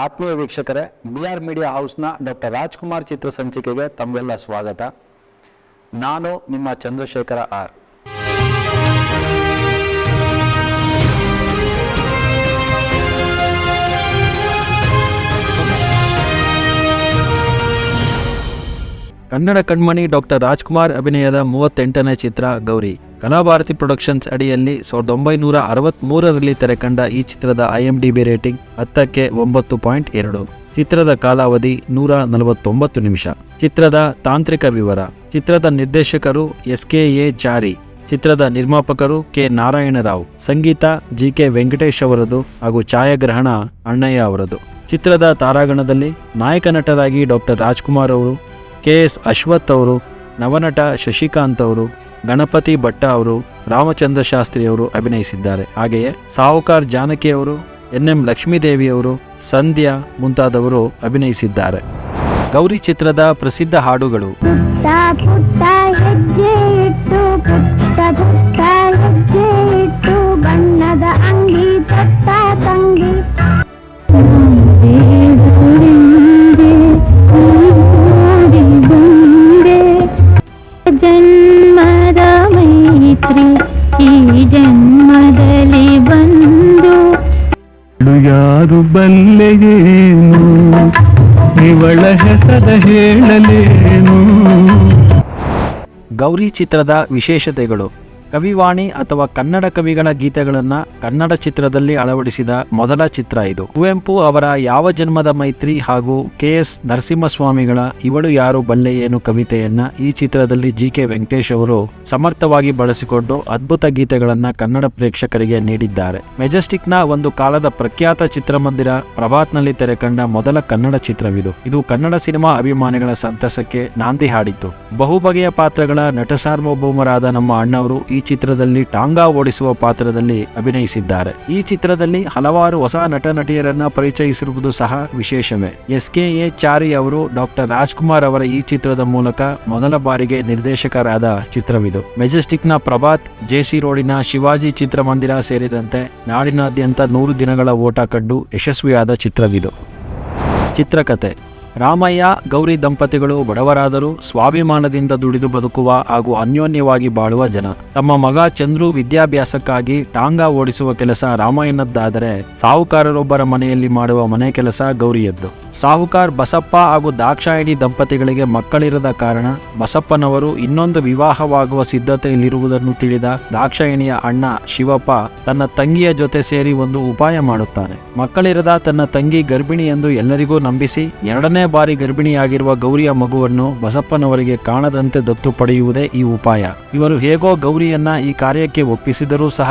ಆತ್ಮೀಯ ವೀಕ್ಷಕರೇ, BR media ಹೌಸ್ನ doctor Rajkumar ಚಿತ್ರ ಸಂಚಿಕೆಗೆ ತಮಗೆಲ್ಲ ಸ್ವಾಗತ. ನಾನು ನಿಮ್ಮ ಚಂದ್ರಶೇಖರ ಆರ್. ಕನ್ನಡ ಕಣ್ಮಣಿ ಡಾಕ್ಟರ್ ರಾಜ್ಕುಮಾರ್ ಅಭಿನಯದ 38ನೇ ಚಿತ್ರ ಗೌರಿ ಕಲಾಭಾರತಿ ಪ್ರೊಡಕ್ಷನ್ಸ್ ಅಡಿಯಲ್ಲಿ 1963ರಲ್ಲಿ ತೆರೆಕಂಡ ಈ ಚಿತ್ರದ IMDb ರೇಟಿಂಗ್ 10ಕ್ಕೆ 9.2. ಚಿತ್ರದ ಕಾಲಾವಧಿ 149 ನಿಮಿಷ. ಚಿತ್ರದ ತಾಂತ್ರಿಕ ವಿವರ. ಚಿತ್ರದ ನಿರ್ದೇಶಕರು SKA ಚಾರಿ. ಚಿತ್ರದ ನಿರ್ಮಾಪಕರು K ನಾರಾಯಣರಾವ್. ಸಂಗೀತ GK ವೆಂಕಟೇಶ್ ಅವರದು ಹಾಗೂ ಛಾಯಾಗ್ರಹಣ ಅಣ್ಣಯ್ಯ ಅವರದು. ಚಿತ್ರದ ತಾರಾಗಣದಲ್ಲಿ ನಾಯಕ ನಟರಾಗಿ ಡಾಕ್ಟರ್ ರಾಜ್ಕುಮಾರ್ ಅವರು, KS ಅಶ್ವಥ್ ಅವರು, ನವನಟ ಶಶಿಕಾಂತ್ ಅವರು, ಗಣಪತಿ ಭಟ್ಟ ಅವರು, ರಾಮಚಂದ್ರ ಶಾಸ್ತ್ರಿ ಅವರು ಅಭಿನಯಿಸಿದ್ದಾರೆ. ಹಾಗೆಯೇ ಸಾಹುಕಾರ್ ಜಾನಕಿ ಅವರು, NM ಲಕ್ಷ್ಮೀದೇವಿ ಅವರು, ಸಂಧ್ಯಾ ಮುಂತಾದವರು ಅಭಿನಯಿಸಿದ್ದಾರೆ. ಗೌರಿ ಚಿತ್ರದ ಪ್ರಸಿದ್ಧ ಹಾಡುಗಳು. ಜನ್ಮದ ಮೈತ್ರಿ ಈ ಜನ್ಮದಲ್ಲಿ ಬಂದು ಯಾರು ಬಲ್ಲೆಯೇನು, ಇವಳ ಹೆಸರ ಹೇಳಲೇನು. ಗೌರಿ ಚಿತ್ರದ ವಿಶೇಷತೆಗಳು. ಕವಿವಾಣಿ ಅಥವಾ ಕನ್ನಡ ಕವಿಗಳ ಗೀತೆಗಳನ್ನು ಕನ್ನಡ ಚಿತ್ರದಲ್ಲಿ ಅಳವಡಿಸಿದ ಮೊದಲ ಚಿತ್ರ ಇದು. ಕುವೆಂಪು ಅವರ ಯಾವ ಜನ್ಮದ ಮೈತ್ರಿ ಹಾಗೂ KS ನರಸಿಂಹಸ್ವಾಮಿಗಳ ಇವಳು ಯಾರು ಬಲ್ಲೆ ಏನು ಕವಿತೆಯನ್ನ ಈ ಚಿತ್ರದಲ್ಲಿ GK ವೆಂಕಟೇಶ್ ಅವರು ಸಮರ್ಥವಾಗಿ ಬಳಸಿಕೊಂಡು ಅದ್ಭುತ ಗೀತೆಗಳನ್ನ ಕನ್ನಡ ಪ್ರೇಕ್ಷಕರಿಗೆ ನೀಡಿದ್ದಾರೆ. ಮೆಜೆಸ್ಟಿಕ್ನ ಒಂದು ಕಾಲದ ಪ್ರಖ್ಯಾತ ಚಿತ್ರಮಂದಿರ ಪ್ರಭಾತ್ನಲ್ಲಿ ತೆರೆಕಂಡ ಮೊದಲ ಕನ್ನಡ ಚಿತ್ರವಿದು. ಇದು ಕನ್ನಡ ಸಿನಿಮಾ ಅಭಿಮಾನಿಗಳ ಸಂತಸಕ್ಕೆ ನಾಂದಿ ಹಾಡಿತ್ತು. ಬಹುಬಗೆಯ ಪಾತ್ರಗಳ ನಟ ಸಾರ್ವಭೌಮರಾದ ನಮ್ಮ ಅಣ್ಣವರು ಈ ಚಿತ್ರದಲ್ಲಿ ಟಾಂಗಾ ಓಡಿಸುವ ಪಾತ್ರದಲ್ಲಿ ಅಭಿನಯಿಸಿದ್ದಾರೆ. ಈ ಚಿತ್ರದಲ್ಲಿ ಹಲವಾರು ಹೊಸ ನಟ ನಟಿಯರನ್ನ ಪರಿಚಯಿಸಿರುವುದು ಸಹ ವಿಶೇಷವೇ. SKA ಚಾರಿ ಅವರು ಡಾಕ್ಟರ್ ರಾಜ್ಕುಮಾರ್ ಅವರ ಈ ಚಿತ್ರದ ಮೂಲಕ ಮೊದಲ ಬಾರಿಗೆ ನಿರ್ದೇಶಕರಾದ ಚಿತ್ರವಿದು. ಮೆಜೆಸ್ಟಿಕ್ನ ಪ್ರಭಾತ್, JC ರೋಡಿನ ಶಿವಾಜಿ ಚಿತ್ರಮಂದಿರ ಸೇರಿದಂತೆ ನಾಡಿನಾದ್ಯಂತ 100 ದಿನಗಳ ಓಟ ಕಂಡು ಯಶಸ್ವಿಯಾದ ಚಿತ್ರವಿದು. ಚಿತ್ರಕಥೆ. ರಾಮಯ್ಯ ಗೌರಿ ದಂಪತಿಗಳು ಬಡವರಾದರೂ ಸ್ವಾಭಿಮಾನದಿಂದ ದುಡಿದು ಬದುಕುವ ಹಾಗೂ ಅನ್ಯೋನ್ಯವಾಗಿ ಬಾಳುವ ಜನ. ತಮ್ಮ ಮಗ ಚಂದ್ರು ವಿದ್ಯಾಭ್ಯಾಸಕ್ಕಾಗಿ ಟಾಂಗಾ ಓಡಿಸುವ ಕೆಲಸ ರಾಮಯ್ಯನದ್ದಾದರೆ, ಸಾಹುಕಾರರೊಬ್ಬರ ಮನೆಯಲ್ಲಿ ಮಾಡುವ ಮನೆ ಕೆಲಸ ಗೌರಿಯದ್ದು. ಸಾಹುಕಾರ್ ಬಸಪ್ಪ ಹಾಗೂ ದಾಕ್ಷಾಯಿಣಿ ದಂಪತಿಗಳಿಗೆ ಮಕ್ಕಳಿರದ ಕಾರಣ ಬಸಪ್ಪನವರು ಇನ್ನೊಂದು ವಿವಾಹವಾಗುವ ಸಿದ್ಧತೆಯಲ್ಲಿರುವುದನ್ನು ತಿಳಿದ ದಾಕ್ಷಾಯಿಣಿಯ ಅಣ್ಣ ಶಿವಪ್ಪ ತನ್ನ ತಂಗಿಯ ಜೊತೆ ಸೇರಿ ಒಂದು ಉಪಾಯ ಮಾಡುತ್ತಾನೆ. ಮಕ್ಕಳಿರದ ತನ್ನ ತಂಗಿ ಗರ್ಭಿಣಿ ಎಂದು ಎಲ್ಲರಿಗೂ ನಂಬಿಸಿ 2ನೇ ಬಾರಿ ಗರ್ಭಿಣಿಯಾಗಿರುವ ಗೌರಿಯ ಮಗುವನ್ನು ಬಸಪ್ಪನವರಿಗೆ ಕಾಣದಂತೆ ದತ್ತು ಪಡೆಯುವುದೇ ಈ ಉಪಾಯ. ಇವರು ಹೇಗೋ ಗೌರಿಯನ್ನ ಈ ಕಾರ್ಯಕ್ಕೆ ಒಪ್ಪಿಸಿದರೂ ಸಹ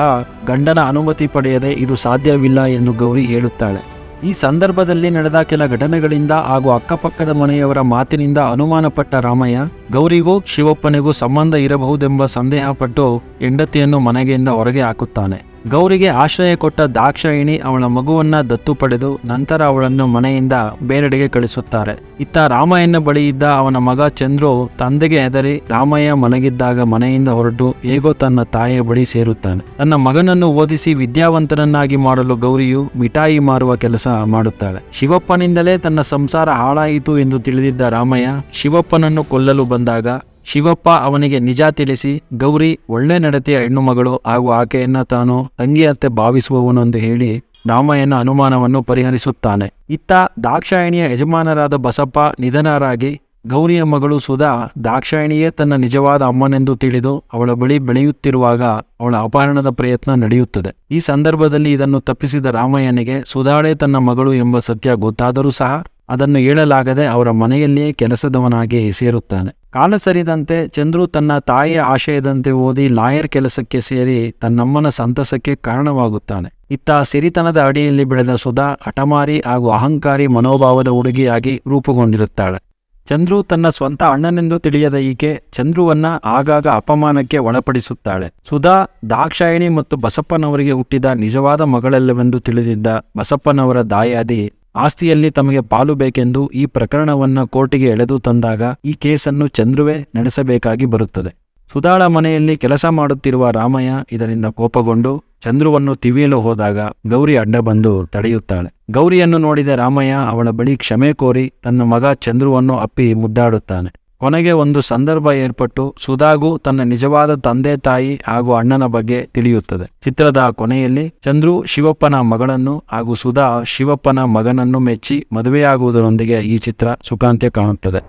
ಗಂಡನ ಅನುಮತಿ ಪಡೆಯದೆ ಇದು ಸಾಧ್ಯವಿಲ್ಲ ಎಂದು ಗೌರಿ ಹೇಳುತ್ತಾಳೆ. ಈ ಸಂದರ್ಭದಲ್ಲಿ ನಡೆದ ಕೆಲ ಘಟನೆಗಳಿಂದ ಹಾಗೂ ಅಕ್ಕಪಕ್ಕದ ಮನೆಯವರ ಮಾತಿನಿಂದ ಅನುಮಾನಪಟ್ಟ ರಾಮಯ್ಯ ಗೌರಿಗೂ ಶಿವಪ್ಪನಿಗೂ ಸಂಬಂಧ ಇರಬಹುದೆಂಬ ಸಂದೇಹ ಪಟ್ಟು ಹೆಂಡತಿಯನ್ನು ಮನೆಗೆಯಿಂದ ಹೊರಗೆ ಹಾಕುತ್ತಾನೆ. ಗೌರಿಗೆ ಆಶ್ರಯ ಕೊಟ್ಟ ದಾಕ್ಷಾಯಿಣಿ ಅವಳ ಮಗುವನ್ನ ದತ್ತು ಪಡೆದು ನಂತರ ಅವಳನ್ನು ಮನೆಯಿಂದ ಬೇರೆಡೆಗೆ ಕಳಿಸುತ್ತಾರೆ. ಇತ್ತ ರಾಮಯ್ಯನ ಬಳಿ ಇದ್ದ ಅವನ ಮಗ ಚಂದ್ರು ತಂದೆಗೆ ಹೆದರಿ ರಾಮಯ್ಯ ಮಲಗಿದ್ದಾಗ ಮನೆಯಿಂದ ಹೊರಟು ಹೇಗೋ ತನ್ನ ತಾಯಿಯ ಬಳಿ ಸೇರುತ್ತಾನೆ. ತನ್ನ ಮಗನನ್ನು ಓದಿಸಿ ವಿದ್ಯಾವಂತನನ್ನಾಗಿ ಮಾಡಲು ಗೌರಿಯು ಮಿಠಾಯಿ ಮಾರುವ ಕೆಲಸ ಮಾಡುತ್ತಾಳೆ. ಶಿವಪ್ಪನಿಂದಲೇ ತನ್ನ ಸಂಸಾರ ಹಾಳಾಯಿತು ಎಂದು ತಿಳಿದಿದ್ದ ರಾಮಯ್ಯ ಶಿವಪ್ಪನನ್ನು ಕೊಲ್ಲಲು ಬಂದಾಗ ಶಿವಪ್ಪ ಅವನಿಗೆ ನಿಜ ತಿಳಿಸಿ ಗೌರಿ ಒಳ್ಳೆ ನಡತೆಯ ಹೆಣ್ಣು ಮಗಳು ಹಾಗೂ ಆಕೆಯನ್ನ ತಾನು ತಂಗಿಯಂತೆ ಭಾವಿಸುವವನೆಂದು ಹೇಳಿ ರಾಮಯ್ಯನ ಅನುಮಾನವನ್ನು ಪರಿಹರಿಸುತ್ತಾನೆ. ಇತ್ತ ದಾಕ್ಷಾಯಿಣಿಯ ಯಜಮಾನರಾದ ಬಸಪ್ಪ ನಿಧನರಾಗಿ ಗೌರಿಯ ಮಗಳು ಸುಧಾ ದಾಕ್ಷಾಯಿಣಿಯೇ ತನ್ನ ನಿಜವಾದ ಅಮ್ಮನೆಂದು ತಿಳಿದು ಅವಳ ಬಳಿ ಬೆಳೆಯುತ್ತಿರುವಾಗ ಅವಳ ಅಪಹರಣದ ಪ್ರಯತ್ನ ನಡೆಯುತ್ತದೆ. ಈ ಸಂದರ್ಭದಲ್ಲಿ ಇದನ್ನು ತಪ್ಪಿಸಿದ ರಾಮಯ್ಯನಿಗೆ ಸುಧಾಳೆ ತನ್ನ ಮಗಳು ಎಂಬ ಸತ್ಯ ಗೊತ್ತಾದರೂ ಸಹ ಅದನ್ನು ಹೇಳಲಾಗದೆ ಅವರ ಮನೆಯಲ್ಲಿಯೇ ಕೆಲಸದವನಾಗಿ ಸೇರುತ್ತಾನೆ. ಕಾಲ ಸರಿದಂತೆ ಚಂದ್ರು ತನ್ನ ತಾಯಿಯ ಆಶಯದಂತೆ ಓದಿ ಲಾಯರ್ ಕೆಲಸಕ್ಕೆ ಸೇರಿ ತನ್ನಮ್ಮನ ಸಂತಸಕ್ಕೆ ಕಾರಣವಾಗುತ್ತಾನೆ. ಇತ್ತ ಸಿರಿತನದ ಅಡಿಯಲ್ಲಿ ಬೆಳೆದ ಸುಧಾ ಹಠಮಾರಿ ಹಾಗೂ ಅಹಂಕಾರಿ ಮನೋಭಾವದ ಹುಡುಗಿಯಾಗಿ ರೂಪುಗೊಂಡಿರುತ್ತಾಳೆ. ಚಂದ್ರು ತನ್ನ ಸ್ವಂತ ಅಣ್ಣನೆಂದು ತಿಳಿಯದ ಈಕೆ ಚಂದ್ರುವನ್ನ ಆಗಾಗ ಅಪಮಾನಕ್ಕೆ ಒಳಪಡಿಸುತ್ತಾಳೆ. ಸುಧಾ ದಾಕ್ಷಾಯಿಣಿ ಮತ್ತು ಬಸಪ್ಪನವರಿಗೆ ಹುಟ್ಟಿದ ನಿಜವಾದ ಮಗಳಲ್ಲವೆಂದು ತಿಳಿದಿದ್ದ ಬಸಪ್ಪನವರ ದಾಯಾದಿ ಆಸ್ತಿಯಲ್ಲಿ ತಮಗೆ ಪಾಲು ಬೇಕೆಂದು ಈ ಪ್ರಕರಣವನ್ನ ಕೋರ್ಟಿಗೆ ಎಳೆದು ತಂದಾಗ ಈ ಕೇಸನ್ನು ಚಂದ್ರುವೇ ನಡೆಸಬೇಕಾಗಿ ಬರುತ್ತದೆ. ಸುಧಾಳ ಮನೆಯಲ್ಲಿ ಕೆಲಸ ಮಾಡುತ್ತಿರುವ ರಾಮಯ್ಯ ಇದರಿಂದ ಕೋಪಗೊಂಡು ಚಂದ್ರುವನ್ನು ತಿವಿಯಲು ಹೋದಾಗ ಗೌರಿ ಅಡ್ಡ ಬಂದು ತಡೆಯುತ್ತಾಳೆ. ಗೌರಿಯನ್ನು ನೋಡಿದ ರಾಮಯ್ಯ ಅವಳ ಬಳಿ ಕ್ಷಮೆ ಕೋರಿ ತನ್ನ ಮಗ ಚಂದ್ರುವನ್ನು ಅಪ್ಪಿ ಮುದ್ದಾಡುತ್ತಾನೆ. ಕೊನೆಗೆ ಒಂದು ಸಂದರ್ಭ ಏರ್ಪಟ್ಟು ಸುಧಾಗೂ ತನ್ನ ನಿಜವಾದ ತಂದೆ ತಾಯಿ ಹಾಗೂ ಅಣ್ಣನ ಬಗ್ಗೆ ತಿಳಿಯುತ್ತದೆ. ಚಿತ್ರದ ಕೊನೆಯಲ್ಲಿ ಚಂದ್ರು ಶಿವಪ್ಪನ ಮಗಳನ್ನು ಹಾಗೂ ಸುಧಾ ಶಿವಪ್ಪನ ಮಗನನ್ನು ಮೆಚ್ಚಿ ಮದುವೆಯಾಗುವುದರೊಂದಿಗೆ ಈ ಚಿತ್ರ ಸುಖಾಂತ್ಯ ಕಾಣುತ್ತದೆ.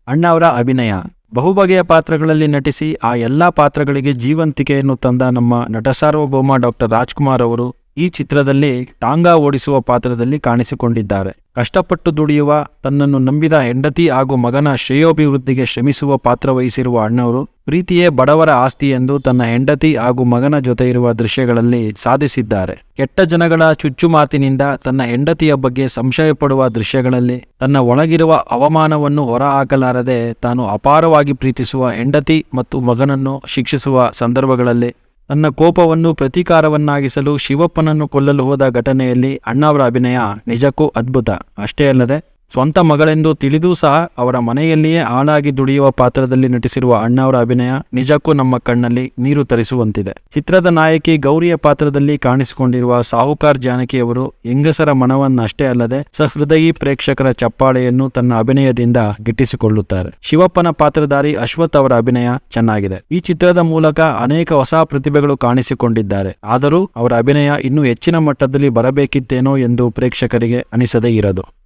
ಅಣ್ಣ ಅವರ ಅಭಿನಯ. ಬಹುಬಗೆಯ ಪಾತ್ರಗಳಲ್ಲಿ ನಟಿಸಿ ಆ ಎಲ್ಲಾ ಪಾತ್ರಗಳಿಗೆ ಜೀವಂತಿಕೆಯನ್ನು ತಂದ ನಮ್ಮ ನಟ ಸಾರ್ವಭೌಮ ಡಾಕ್ಟರ್ ರಾಜ್ಕುಮಾರ್ ಅವರು ಈ ಚಿತ್ರದಲ್ಲಿ ಟಾಂಗಾ ಓಡಿಸುವ ಪಾತ್ರದಲ್ಲಿ ಕಾಣಿಸಿಕೊಂಡಿದ್ದಾರೆ. ಕಷ್ಟಪಟ್ಟು ದುಡಿಯುವ, ತನ್ನನ್ನು ನಂಬಿದ ಹೆಂಡತಿ ಹಾಗೂ ಮಗನ ಶ್ರೇಯೋಭಿವೃದ್ಧಿಗೆ ಶ್ರಮಿಸುವ ಪಾತ್ರ ವಹಿಸಿರುವ ಅಣ್ಣವರು ಪ್ರೀತಿಯೇ ಬಡವರ ಆಸ್ತಿ ಎಂದು ತನ್ನ ಹೆಂಡತಿ ಹಾಗೂ ಮಗನ ಜೊತೆ ಇರುವ ದೃಶ್ಯಗಳಲ್ಲಿ ಸಾಧಿಸಿದ್ದಾರೆ. ಕೆಟ್ಟ ಜನಗಳ ಚುಚ್ಚುಮಾತಿನಿಂದ ತನ್ನ ಹೆಂಡತಿಯ ಬಗ್ಗೆ ಸಂಶಯ ಪಡುವ ದೃಶ್ಯಗಳಲ್ಲಿ ತನ್ನ ಒಳಗಿರುವ ಅವಮಾನವನ್ನು ಹೊರಹಾಕಲಾರದೆ ತಾನು ಅಪಾರವಾಗಿ ಪ್ರೀತಿಸುವ ಹೆಂಡತಿ ಮತ್ತು ಮಗನನ್ನು ಶಿಕ್ಷಿಸುವ ಸಂದರ್ಭಗಳಲ್ಲಿ ತನ್ನ ಕೋಪವನ್ನು ಪ್ರತೀಕಾರವನ್ನಾಗಿಸಲು ಶಿವಪ್ಪನನ್ನು ಕೊಲ್ಲಲು ಹೋದ ಘಟನೆಯಲ್ಲಿ ಅಣ್ಣಾವರ ಅಭಿನಯ ನಿಜಕ್ಕೂ ಅದ್ಭುತ. ಅಷ್ಟೇ ಅಲ್ಲದೆ ಸ್ವಂತ ಮಗಳೆಂದು ತಿಳಿದೂ ಸಹ ಅವರ ಮನೆಯಲ್ಲಿಯೇ ಆಳಾಗಿ ದುಡಿಯುವ ಪಾತ್ರದಲ್ಲಿ ನಟಿಸಿರುವ ಅಣ್ಣಾವರ ಅಭಿನಯ ನಿಜಕ್ಕೂ ನಮ್ಮ ಕಣ್ಣಲ್ಲಿ ನೀರು ತರಿಸುವಂತಿದೆ. ಚಿತ್ರದ ನಾಯಕಿ ಗೌರಿಯ ಪಾತ್ರದಲ್ಲಿ ಕಾಣಿಸಿಕೊಂಡಿರುವ ಸಾಹುಕಾರ್ ಜಾನಕಿಯವರು ಹೆಂಗಸರ ಮನವನ್ನಷ್ಟೇ ಅಲ್ಲದೆ ಸಹೃದಯಿ ಪ್ರೇಕ್ಷಕರ ಚಪ್ಪಾಳೆಯನ್ನು ತನ್ನ ಅಭಿನಯದಿಂದ ಗಿಟ್ಟಿಸಿಕೊಳ್ಳುತ್ತಾರೆ. ಶಿವಪ್ಪನ ಪಾತ್ರಧಾರಿ ಅಶ್ವಥ್ ಅವರ ಅಭಿನಯ ಚೆನ್ನಾಗಿದೆ. ಈ ಚಿತ್ರದ ಮೂಲಕ ಅನೇಕ ಹೊಸ ಪ್ರತಿಭೆಗಳು ಕಾಣಿಸಿಕೊಂಡಿದ್ದಾರೆ. ಆದರೂ ಅವರ ಅಭಿನಯ ಇನ್ನೂ ಹೆಚ್ಚಿನ ಮಟ್ಟದಲ್ಲಿ ಬರಬೇಕಿತ್ತೇನೋ ಎಂದು ಪ್ರೇಕ್ಷಕರಿಗೆ ಅನಿಸದೇ ಇರದು.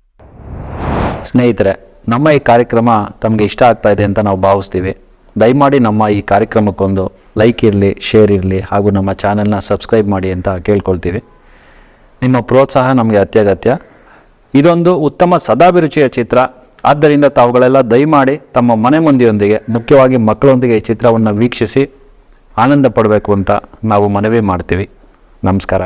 ಸ್ನೇಹಿತರೆ, ನಮ್ಮ ಈ ಕಾರ್ಯಕ್ರಮ ತಮಗೆ ಇಷ್ಟ ಆಗ್ತಾ ಇದೆ ಅಂತ ನಾವು ಭಾವಿಸ್ತೀವಿ. ದಯಮಾಡಿ ನಮ್ಮ ಈ ಕಾರ್ಯಕ್ರಮಕ್ಕೊಂದು ಲೈಕ್ ಇರಲಿ, ಶೇರ್ ಇರಲಿ ಹಾಗೂ ನಮ್ಮ ಚಾನೆಲ್ನ ಸಬ್ಸ್ಕ್ರೈಬ್ ಮಾಡಿ ಅಂತ ಕೇಳ್ಕೊಳ್ತೀವಿ. ನಿಮ್ಮ ಪ್ರೋತ್ಸಾಹ ನಮಗೆ ಅತ್ಯಗತ್ಯ. ಇದೊಂದು ಉತ್ತಮ ಸದಾಭಿರುಚಿಯ ಚಿತ್ರ. ಆದ್ದರಿಂದ ತಾವುಗಳೆಲ್ಲ ದಯಮಾಡಿ ತಮ್ಮ ಮನೆ ಮಂದಿಯೊಂದಿಗೆ, ಮುಖ್ಯವಾಗಿ ಮಕ್ಕಳೊಂದಿಗೆ ಈ ಚಿತ್ರವನ್ನು ವೀಕ್ಷಿಸಿ ಆನಂದ ಪಡಬೇಕು ಅಂತ ನಾವು ಮನವಿ ಮಾಡ್ತೀವಿ. ನಮಸ್ಕಾರ.